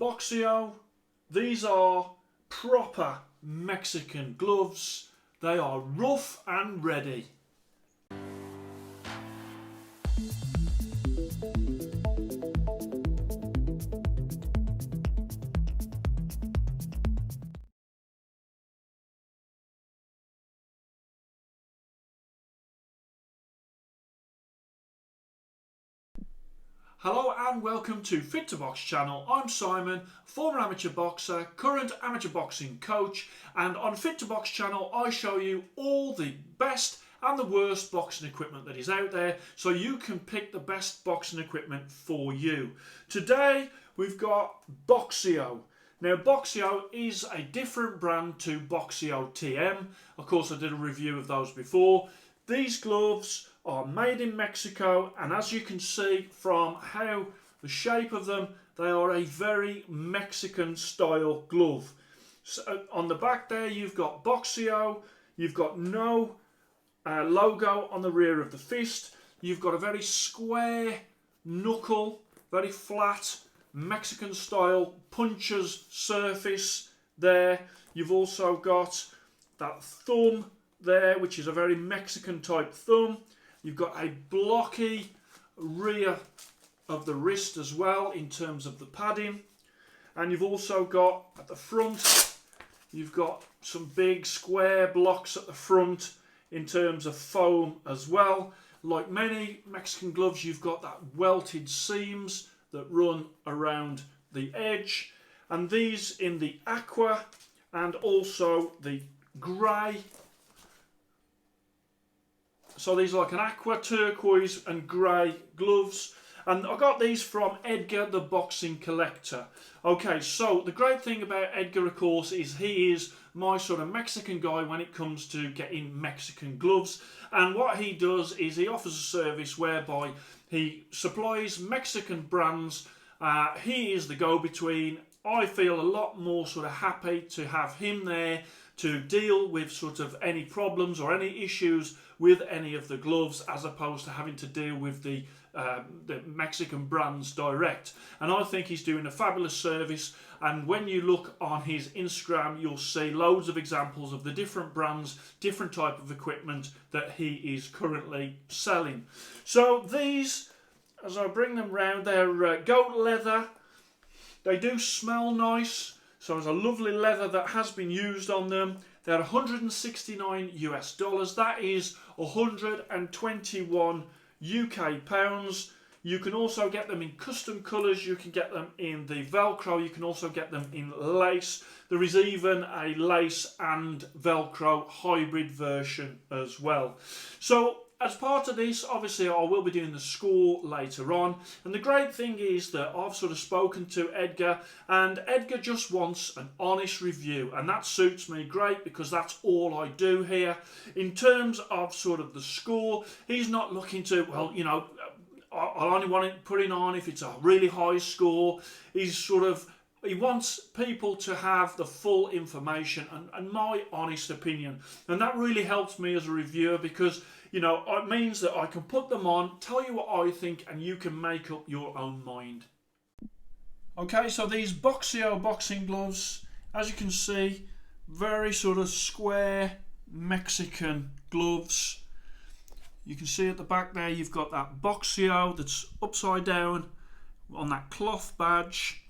Boxio, these are proper Mexican gloves. They are rough and ready. Hello and welcome to Fit to Box channel. I'm Simon, former amateur boxer, current amateur boxing coach, and on Fit to Box channel I show you all the best and the worst boxing equipment that is out there so you can pick the best boxing equipment for you. Today we've got Boxeo. Now Boxeo is a different brand to Boxeo TM. Of course I did a review of those before. These gloves are made in Mexico, and as you can see from how the shape of them, they are a very Mexican style glove. So on the back there you've got Boxeo, you've got no logo on the rear of the fist, you've got a very square knuckle, very flat Mexican style puncher's surface there. You've also got that thumb there, which is a very Mexican type thumb. You've got a blocky rear of the wrist as well in terms of the padding, and you've also got at the front, you've got some big square blocks at the front in terms of foam as well. Like many Mexican gloves, you've got that welted seams that run around the edge, and these in the aqua and also the grey. So these are like an aqua, turquoise and grey gloves, and I got these from Edgar the Boxing Collector. Okay, so the great thing about Edgar, of course, is he is my sort of Mexican guy when it comes to getting Mexican gloves, and what he does is he offers a service whereby he supplies Mexican brands. He is the go-between. I feel a lot more sort of happy to have him there to deal with sort of any problems or any issues with any of the gloves, as opposed to having to deal with the Mexican brands direct. And I think he's doing a fabulous service, and when you look on his Instagram you'll see loads of examples of the different brands, different type of equipment that he is currently selling. So these, as I bring them round, they're goat leather. They do smell nice, so there's a lovely leather that has been used on them. They're $169 US. That is 121 UK pounds. You can also get them in custom colours. You can get them in the Velcro. You can also get them in lace. There is even a lace and Velcro hybrid version as well. So as part of this, obviously I will be doing the score later on, and the great thing is that I've sort of spoken to Edgar, and Edgar just wants an honest review, and that suits me great because that's all I do here. In terms of sort of the score, he's not looking to, well, you know, I only want it putting on if it's a really high score. He wants people to have the full information and my honest opinion, and that really helps me as a reviewer because, you know, it means that I can put them on, tell you what I think, and you can make up your own mind. Okay, so these Boxeo boxing gloves, as you can see, very sort of square Mexican gloves. You can see at the back there you've got that Boxeo that's upside down on that cloth badge.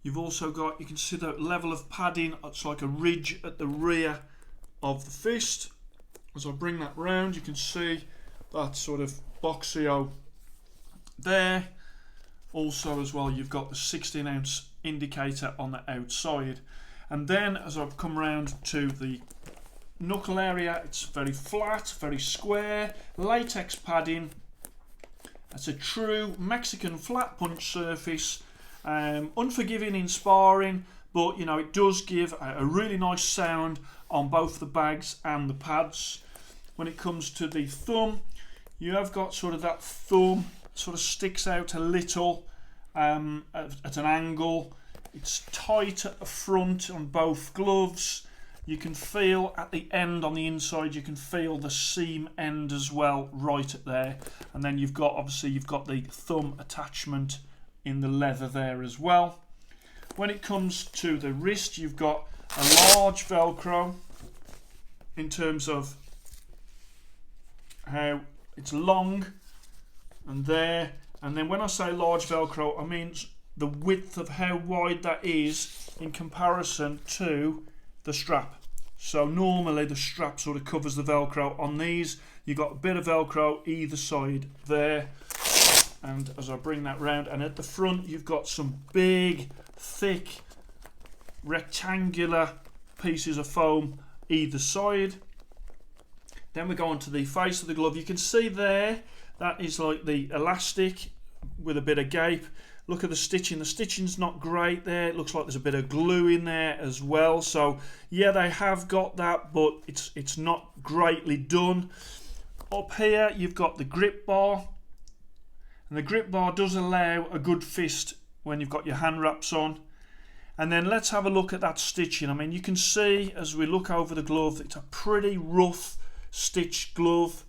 You've also got, you can see the level of padding, it's like a ridge at the rear of the fist. As I bring that round, you can see that sort of Boxeo there. Also as well, you've got the 16-ounce indicator on the outside. And then as I've come round to the knuckle area, it's very flat, very square, latex padding. It's a true Mexican flat punch surface. Unforgiving in sparring, but you know, it does give a really nice sound on both the bags and the pads. When it comes to the thumb, you have got sort of that thumb sort of sticks out a little at an angle. It's tight at the front on both gloves. You can feel at the end on the inside, you can feel the seam end as well right at there. And then you've got, obviously you've got the thumb attachment in the leather there as well. when it comes to the wrist, you've got a large Velcro in terms of how it's long and there. And then when I say large Velcro, I mean the width of how wide that is in comparison to the strap. So normally the strap sort of covers the Velcro. On these, you've got a bit of Velcro either side there. And as I bring that round, and at the front, you've got some big, thick, rectangular pieces of foam either side. Then we go on to the face of the glove. You can see there, that is like the elastic with a bit of gape. Look at the stitching. The stitching's not great there. It looks like there's a bit of glue in there as well. So yeah, they have got that, but it's not greatly done. Up here, you've got the grip bar. And the grip bar does allow a good fist when you've got your hand wraps on. And then let's have a look at that stitching. I mean, you can see as we look over the glove, it's a pretty rough stitched glove.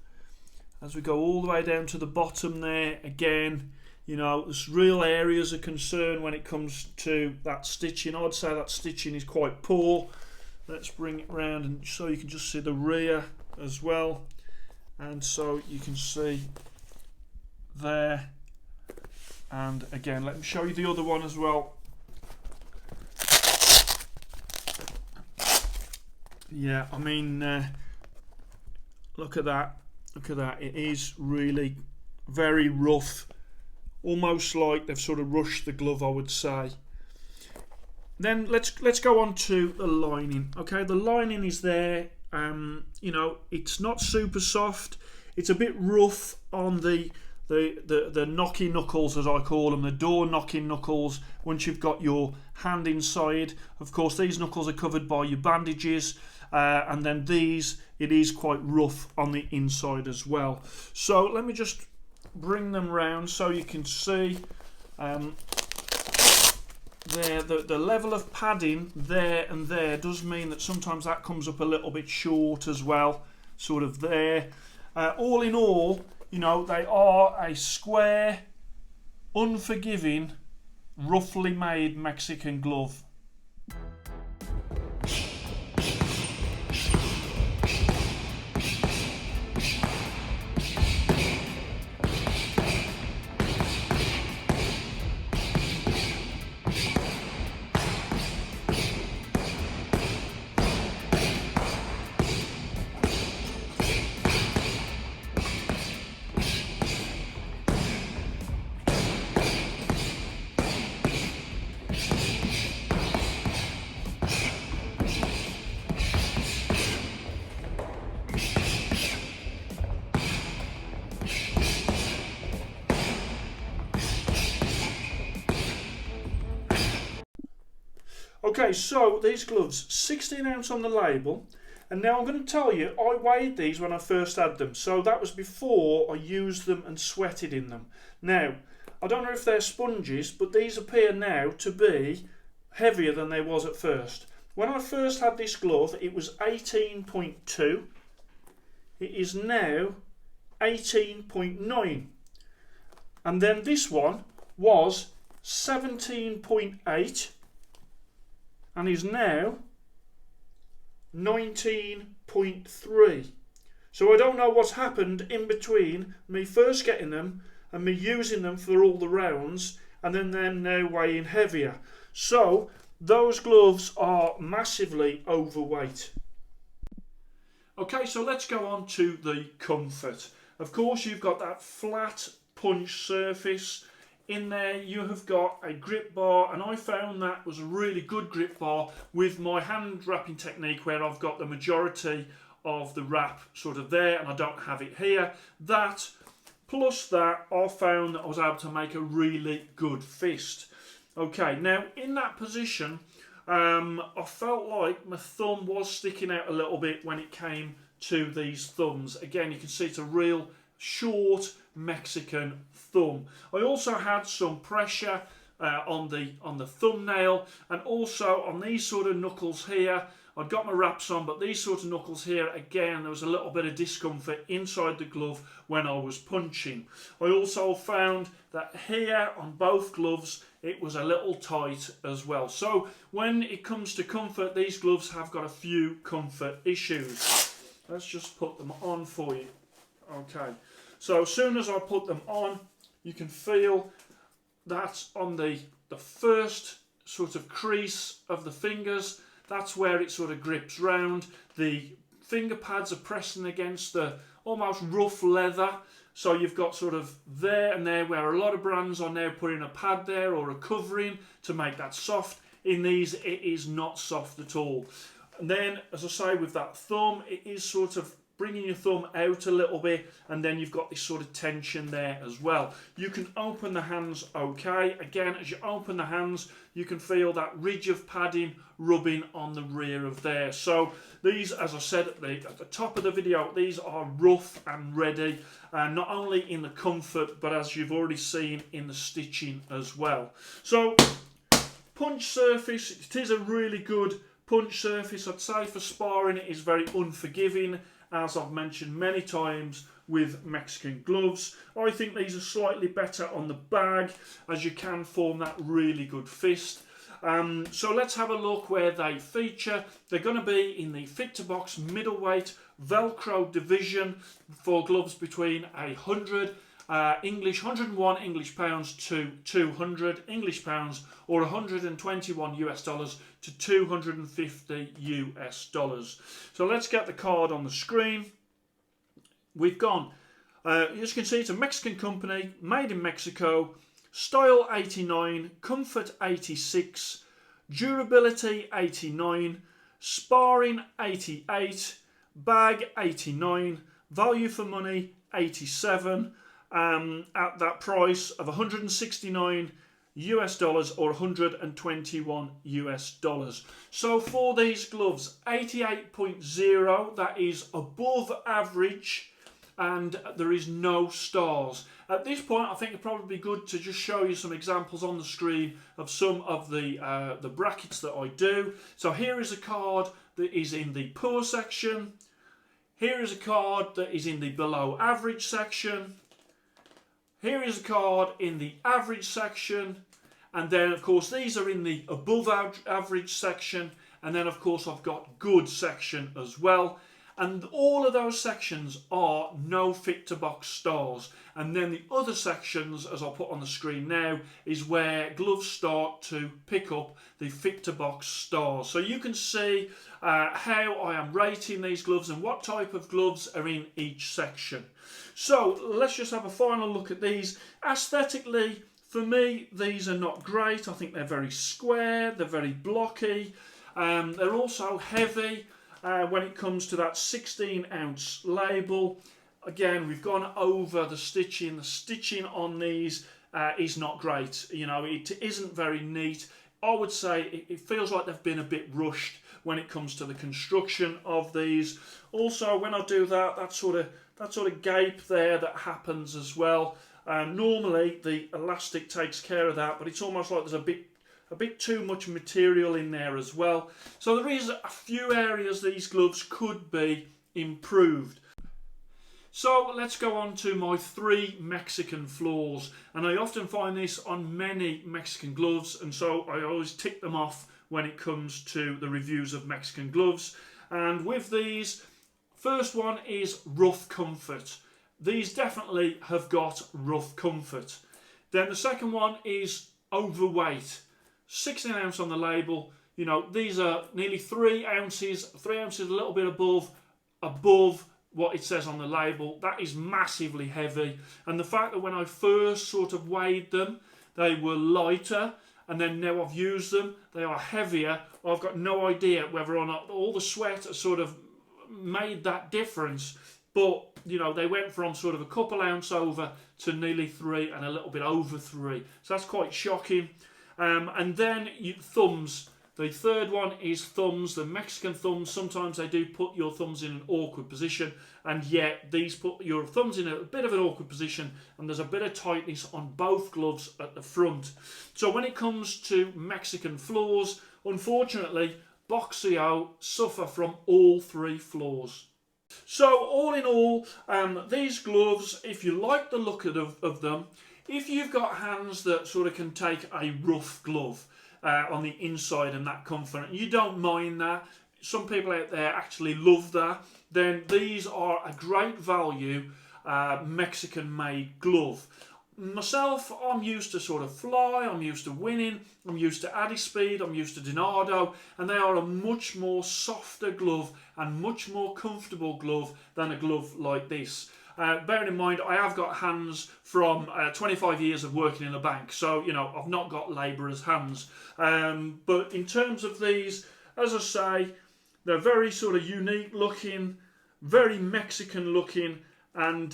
As we go all the way down to the bottom there, again, you know, there's real areas of concern when it comes to that stitching. I'd say that stitching is quite poor. Let's bring it round and so you can just see the rear as well. And so you can see there. And again, let me show you the other one as well. Yeah, I mean, look at that. Look at that. It is really very rough. Almost like they've sort of rushed the glove, I would say. Then let's go on to the lining. Okay, the lining is there. You know, it's not super soft. It's a bit rough on the knocky knuckles, as I call them, the door knocking knuckles. Once you've got your hand inside, of course, these knuckles are covered by your bandages, and then these, it is quite rough on the inside as well. So let me just bring them round so you can see there the level of padding there and there does mean that sometimes that comes up a little bit short as well, sort of there. All in all, you know, they are a square, unforgiving, roughly made Mexican glove. Okay, so these gloves, 16 ounce on the label, and now I'm going to tell you, I weighed these when I first had them, so that was before I used them and sweated in them. Now, I don't know if they're sponges, but these appear now to be heavier than they was at first. When I first had this glove, it was 18.2. It is now 18.9. And then this one was 17.8. and is now 19.3. So I don't know what's happened in between me first getting them and me using them for all the rounds and then them now weighing heavier. So those gloves are massively overweight. Okay, so let's go on to the comfort. Of course, you've got that flat punch surface. In there you have got a grip bar, and I found that was a really good grip bar with my hand wrapping technique where I've got the majority of the wrap sort of there and I don't have it here. That plus that, I found that I was able to make a really good fist. Okay, now in that position I felt like my thumb was sticking out a little bit when it came to these thumbs. Again, you can see it's a real short Mexican thumb. I also had some pressure on the thumbnail and also on these sort of knuckles here. I'd got my wraps on, but these sort of knuckles here, again, there was a little bit of discomfort inside the glove when I was punching. I also found that here on both gloves, it was a little tight as well. So when it comes to comfort, these gloves have got a few comfort issues. Let's just put them on for you. Okay, so as soon as I put them on, you can feel that on the first sort of crease of the fingers, that's where it sort of grips round. The finger pads are pressing against the almost rough leather, so you've got sort of there and there where a lot of brands are now putting a pad there or a covering to make that soft. In these, it is not soft at all. And then, as I say, with that thumb, it is sort of bringing your thumb out a little bit, and then you've got this sort of tension there as well. You can open the hands okay. Again, as you open the hands, you can feel that ridge of padding rubbing on the rear of there. So these, as I said at the top of the video, these are rough and ready, not only in the comfort, but as you've already seen in the stitching as well. So punch surface, it is a really good punch surface. I'd say for sparring it is very unforgiving, as I've mentioned many times with Mexican gloves. I think these are slightly better on the bag, as you can form that really good fist. So let's have a look where they feature. They're going to be in the Fit to Box middleweight Velcro division for gloves between 101 English pounds to 200 English pounds, or 121 US dollars to 250 US dollars. So let's get the card on the screen. We've gone, as you can see, it's a Mexican company, made in Mexico, style 89, comfort 86, durability 89, sparring 88, bag 89, value for money 87, at that price of 169 US dollars or 121 US dollars. So for these gloves, 88.0, that is above average, and there is no stars. At this point, I think it'd probably be good to just show you some examples on the screen of some of the brackets that I do. So here is a card that is in the poor section. Here is a card that is in the below average section. Here is a card in the average section, and then of course these are in the above average section, and then of course I've got good section as well, and all of those sections are no Fit to Box stars. And then the other sections, as I'll put on the screen now, is where gloves start to pick up the Fit to Box stars. So you can see how I am rating these gloves and what type of gloves are in each section. So let's just have a final look at these. Aesthetically, for me, these are not great. I think they're very square, they're very blocky. They're also heavy when it comes to that 16-ounce label. Again, we've gone over the stitching. The stitching on these is not great. You know, it isn't very neat. I would say it feels like they've been a bit rushed when it comes to the construction of these. Also, when I do that sort of gape there that happens as well. Normally the elastic takes care of that, but it's almost like there's a bit too much material in there as well. So there is a few areas these gloves could be improved. So let's go on to my 3 Mexican flaws, and I often find this on many Mexican gloves, and so I always tick them off when it comes to the reviews of Mexican gloves. And with these, first one is rough comfort. These definitely have got rough comfort. Then the second one is overweight. 16 ounce on the label. You know, these are nearly 3 ounces, 3 ounces a little bit above what it says on the label. That is massively heavy. And the fact that when I first sort of weighed them, they were lighter, and then now I've used them, they are heavier. I've got no idea whether or not all the sweat has sort of made that difference. But, you know, they went from sort of a couple ounce over to nearly 3 and a little bit over 3. So that's quite shocking. And then thumbs. The third one is thumbs. The Mexican thumbs, sometimes they do put your thumbs in an awkward position, and yet these put your thumbs in a bit of an awkward position, and there's a bit of tightness on both gloves at the front. So when it comes to Mexican flaws, unfortunately, Boxio suffer from all 3 flaws. So all in all, these gloves, if you like the look of them, if you've got hands that sort of can take a rough glove on the inside and that comfort, and you don't mind that, some people out there actually love that, then these are a great value Mexican made glove. Myself, I'm used to sort of fly, I'm used to winning, I'm used to Adispeed, I'm used to Dinardo, and they are a much more softer glove and much more comfortable glove than a glove like this. Bearing in mind, I have got hands from 25 years of working in a bank, so you know I've not got labourer's hands. But in terms of these, as I say, they're very sort of unique looking, very Mexican looking, and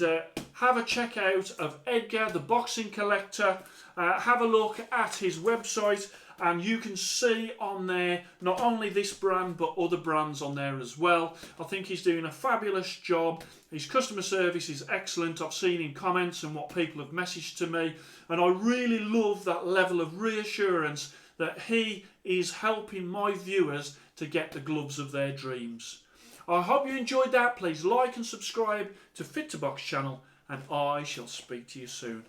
have a check out of Edgar the Boxing Collector. Have a look at his website, and you can see on there not only this brand but other brands on there as well. I think he's doing a fabulous job. His customer service is excellent. I've seen in comments and what people have messaged to me, and I really love that level of reassurance that he is helping my viewers to get the gloves of their dreams. I hope you enjoyed that. Please like and subscribe to Fit to Box channel, and I shall speak to you soon.